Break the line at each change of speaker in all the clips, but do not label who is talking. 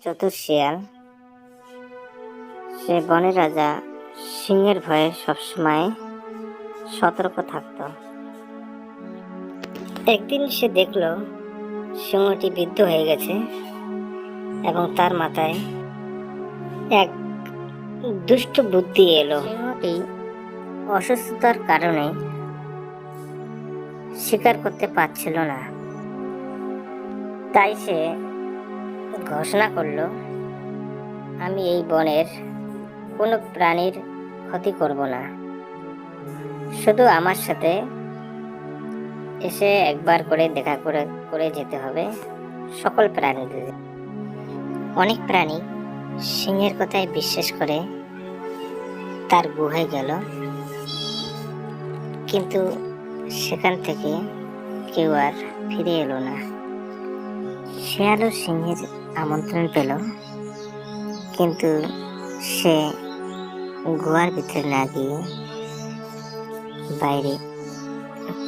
চতুর শিয়াল। সে বনের রাজা সিংহের ভয়ে সবসময় সতর্ক থাকত। একদিন সে দেখল সিংহটি বৃদ্ধ হয়ে গেছে এবং তার মাথায় এক দুষ্ট বুদ্ধি এলো। সিংহটি অসুস্থতার কারণে শিকার করতে পারছিল না, তাই সে ঘোষণা করলো, আমি এই বনের কোনো প্রাণীর ক্ষতি করব না, শুধু আমার সাথে এসে একবার করে দেখা করে যেতে হবে সকল প্রাণীদের। অনেক প্রাণী সিংহের কথায় বিশ্বাস করে তার গুহায় গেল, কিন্তু সেখান থেকে কেউ আর ফিরে এলো না। শিয়ালও সিংহের আমন্ত্রণ পেল, কিন্তু সে গুহার ভিতরে না গিয়ে বাইরে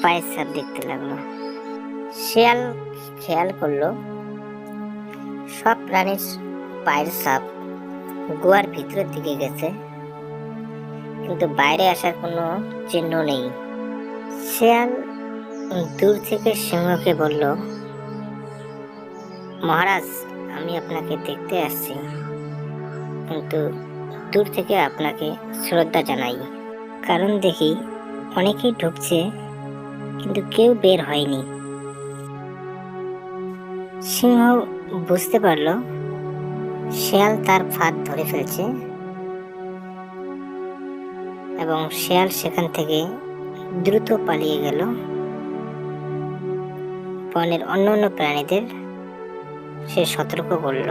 পায়ের ছাপ দেখতে লাগলো। শিয়াল খেয়াল করলো সব প্রাণীর পায়ের ছাপ গুহার ভিতরের দিকে গেছে, কিন্তু বাইরে আসার কোনো চিহ্ন নেই। শিয়াল দূর থেকে সিংহকে বলল, মহারাজ, আমি আপনাকে দেখতে আসছি, কিন্তু দূর থেকে আপনাকে শ্রদ্ধা জানাই, কারণ দেখি অনেকেই ঢুকছে কিন্তু কেউ বের হয়নি। সিংহ বুঝতে পারল শিয়াল তার ফাঁদ ধরে ফেলছে এবং শিয়াল সেখান থেকে দ্রুত পালিয়ে গেল। বনের অন্য প্রাণীদের সে সতর্ক করল।